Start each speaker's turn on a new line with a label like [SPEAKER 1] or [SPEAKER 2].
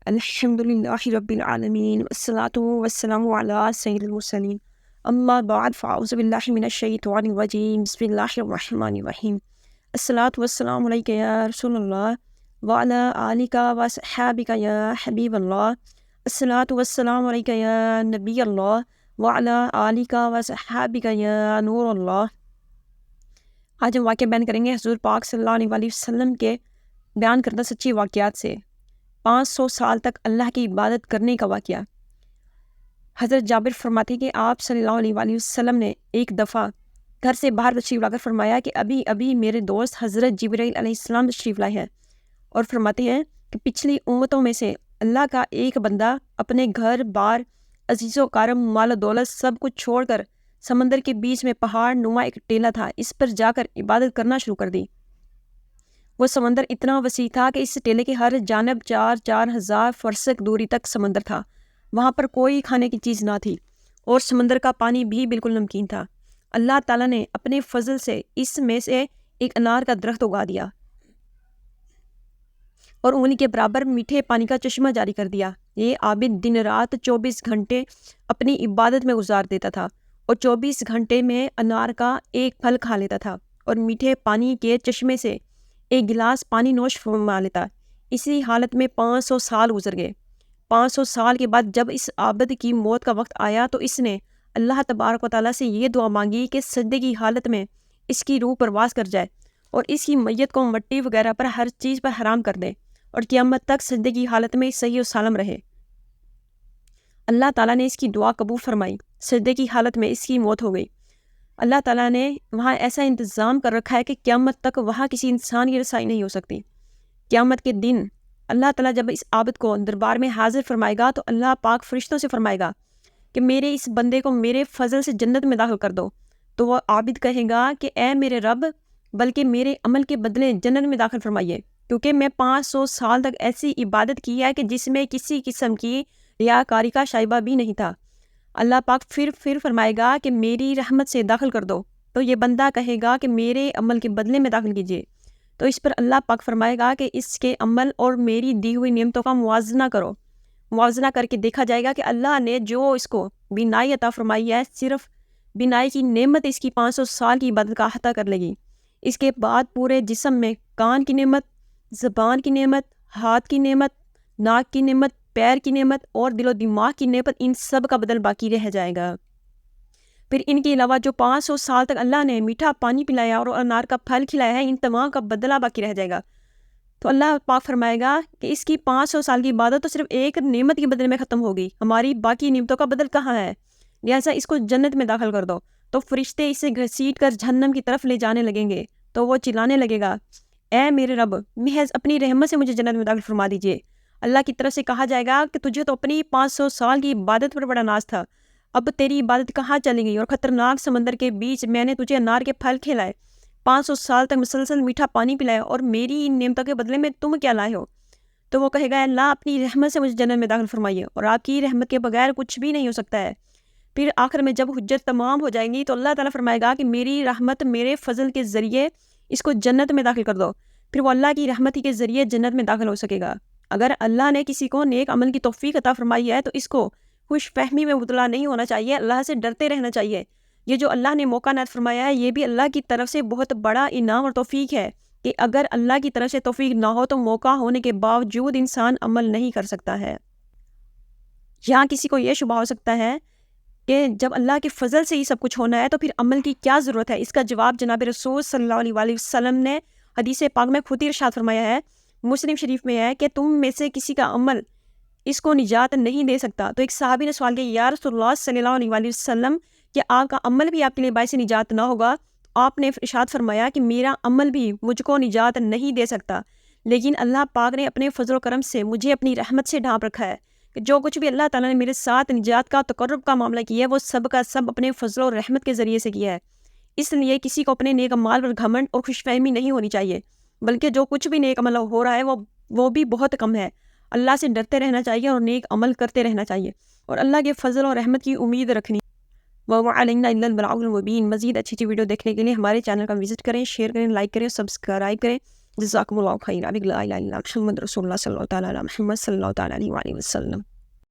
[SPEAKER 1] الحمد للہ رب العالمین والصلاة والسلام علی سید المرسلین اما بعد فاعوذ باللہ من الشیطان الرجیم بسم اللہ الرحمن الرحیم الصلاة والسلام علیک یا رسول اللہ وعلی آلک وصحابک یا حبیب اللہ الصلاة والسلام علیک یا نبی اللہ وعلی آلک وصحابک یا نور اللہ۔ آج ہم واقعہ بیان کریں گے حضور پاک صلی اللہ علیہ وسلم کے بیان کردہ سچی واقعات سے 500 سال تک اللہ کی عبادت کرنے کا واقعہ۔ حضرت جابر فرماتے ہیں کہ آپ صلی اللہ علیہ وسلم نے ایک دفعہ گھر سے باہر تشریف لا کر فرمایا کہ ابھی میرے دوست حضرت جبرائیل علیہ السلام تشریف لائے ہیں، اور فرماتے ہیں کہ پچھلی امتوں میں سے اللہ کا ایک بندہ اپنے گھر بار، عزیز و کرم، مال و دولت سب کچھ چھوڑ کر سمندر کے بیچ میں پہاڑ نما ایک ٹیلہ تھا، اس پر جا کر عبادت کرنا شروع کر دی۔ وہ سمندر اتنا وسیع تھا کہ اس ٹیلے کے ہر جانب 4,000 فرسخ دوری تک سمندر تھا۔ وہاں پر کوئی کھانے کی چیز نہ تھی، اور سمندر کا پانی بھی بالکل نمکین تھا۔ اللہ تعالیٰ نے اپنے فضل سے اس میں سے ایک انار کا درخت اگا دیا اور انگلی کے برابر میٹھے پانی کا چشمہ جاری کر دیا۔ یہ عابد دن رات 24 گھنٹے اپنی عبادت میں گزار دیتا تھا، اور 24 گھنٹے میں انار کا ایک پھل کھا لیتا تھا، اور میٹھے پانی کے چشمے سے ایک گلاس پانی نوش فرما لیتا۔ اسی حالت میں 500 سال گزر گئے۔ 500 سال کے بعد جب اس عابد کی موت کا وقت آیا تو اس نے اللہ تبارک و تعالیٰ سے یہ دعا مانگی کہ سجدے کی حالت میں اس کی روح پرواز کر جائے، اور اس کی میت کو مٹی وغیرہ پر ہر چیز پر حرام کر دے، اور قیامت تک سجدے کی حالت میں صحیح و سالم رہے۔ اللہ تعالیٰ نے اس کی دعا قبول فرمائی۔ سجدے کی حالت میں اس کی موت ہو گئی۔ اللہ تعالیٰ نے وہاں ایسا انتظام کر رکھا ہے کہ قیامت تک وہاں کسی انسان کی رسائی نہیں ہو سکتی۔ قیامت کے دن اللہ تعالیٰ جب اس عابد کو دربار میں حاضر فرمائے گا تو اللہ پاک فرشتوں سے فرمائے گا کہ میرے اس بندے کو میرے فضل سے جنت میں داخل کر دو۔ تو وہ عابد کہے گا کہ اے میرے رب، بلکہ میرے عمل کے بدلے جنت میں داخل فرمائیے، کیونکہ میں 500 سال تک ایسی عبادت کی ہے کہ جس میں کسی قسم کی ریاکاری کا شائبہ بھی نہیں تھا۔ اللہ پاک پھر فرمائے گا کہ میری رحمت سے داخل کر دو، تو یہ بندہ کہے گا کہ میرے عمل کے بدلے میں داخل کیجیے۔ تو اس پر اللہ پاک فرمائے گا کہ اس کے عمل اور میری دی ہوئی نعمتوں کا موازنہ کرو۔ موازنہ کر کے دیکھا جائے گا کہ اللہ نے جو اس کو بینائی عطا فرمائی ہے، صرف بینائی کی نعمت اس کی 500 سال کی عبادت کا احاطہ کر لے گی۔ اس کے بعد پورے جسم میں کان کی نعمت، زبان کی نعمت، ہاتھ کی نعمت، ناک کی نعمت، پیر کی نعمت اور دل و دماغ کی نعمت، ان سب کا بدل باقی رہ جائے گا۔ پھر ان کے علاوہ جو 500 سال تک اللہ نے میٹھا پانی پلایا اور انار کا پھل کھلایا ہے، ان تمام کا بدلہ باقی رہ جائے گا۔ تو اللہ پاک فرمائے گا کہ اس کی 500 سال کی عبادت تو صرف ایک نعمت کے بدلے میں ختم ہوگی، ہماری باقی نعمتوں کا بدل کہاں ہے؟ لہٰذا اس کو جنت میں داخل کر دو۔ تو فرشتے اسے گھسیٹ کر جہنم کی طرف لے جانے لگیں گے، تو وہ چلانے لگے گا، اے میرے رب، محض اپنی رحمت سے مجھے جنت میں داخل فرما دیجیے۔ اللہ کی طرف سے کہا جائے گا کہ تجھے تو اپنی 500 سال کی عبادت پر بڑا ناز تھا، اب تیری عبادت کہاں چلی گئی؟ اور خطرناک سمندر کے بیچ میں نے تجھے انار کے پھل کھلائے، 500 سال تک مسلسل میٹھا پانی پلایا، اور میری ان نعمتوں کے بدلے میں تم کیا لائے ہو؟ تو وہ کہے گا، اللہ اپنی رحمت سے مجھے جنت میں داخل فرمائیے، اور آپ کی رحمت کے بغیر کچھ بھی نہیں ہو سکتا ہے۔ پھر آخر میں جب حجت تمام ہو جائیں گی تو اللہ تعالیٰ فرمائے گا کہ میری رحمت میرے فضل کے ذریعے اس کو جنت میں داخل کر دو۔ پھر وہ اللہ کی رحمت ہی کے ذریعے جنت میں داخل ہو سکے گا۔ اگر اللہ نے کسی کو نیک عمل کی توفیق عطا فرمائی ہے تو اس کو خوش فہمی میں مبتلا نہیں ہونا چاہیے، اللہ سے ڈرتے رہنا چاہیے۔ یہ جو اللہ نے موقع عنایت فرمایا ہے، یہ بھی اللہ کی طرف سے بہت بڑا انعام اور توفیق ہے کہ اگر اللہ کی طرف سے توفیق نہ ہو تو موقع ہونے کے باوجود انسان عمل نہیں کر سکتا ہے۔ یہاں کسی کو یہ شبہ ہو سکتا ہے کہ جب اللہ کے فضل سے ہی سب کچھ ہونا ہے تو پھر عمل کی کیا ضرورت ہے؟ اس کا جواب جناب رسول صلی اللہ علیہ وسلم نے حدیث پاک میں خود ہی ارشاد فرمایا ہے، مسلم شریف میں ہے کہ تم میں سے کسی کا عمل اس کو نجات نہیں دے سکتا۔ تو ایک صحابی نے سوال کیا، یا رسول اللہ صلی اللہ علیہ وسلم، کہ آپ کا عمل بھی آپ کے لیے باعث نجات نہ ہوگا؟ آپ نے ارشاد فرمایا کہ میرا عمل بھی مجھ کو نجات نہیں دے سکتا، لیکن اللہ پاک نے اپنے فضل و کرم سے مجھے اپنی رحمت سے ڈھانپ رکھا ہے کہ جو کچھ بھی اللہ تعالیٰ نے میرے ساتھ نجات کا تقرب کا معاملہ کیا ہے وہ سب کا سب اپنے فضل و رحمت کے ذریعے سے کیا ہے۔ اس لیے کسی کو اپنے نیک اعمال پر گھمنڈ اور خوش فہمی نہیں ہونی چاہیے، بلکہ جو کچھ بھی نیک عمل ہو رہا ہے وہ بھی بہت کم ہے۔ اللہ سے ڈرتے رہنا چاہیے اور نیک عمل کرتے رہنا چاہیے، اور اللہ کے فضل اور رحمت کی امید رکھنی۔ وَمَا عَلَيْنَا إِلَّا الْبَلَاغُ الْمُبِينُ۔ مزید اچھی ویڈیو دیکھنے کے لیے ہمارے چینل کا وزٹ کریں، شیئر کریں، لائک کریں، سبسکرائب کریں۔ جزاکم اللہ خیر. لا الہ الا اللہ محمد رسول اللہ صلی اللہ تعالیٰ علی محمد صلی اللہ تعالیٰ علیہ وآلہ وسلم.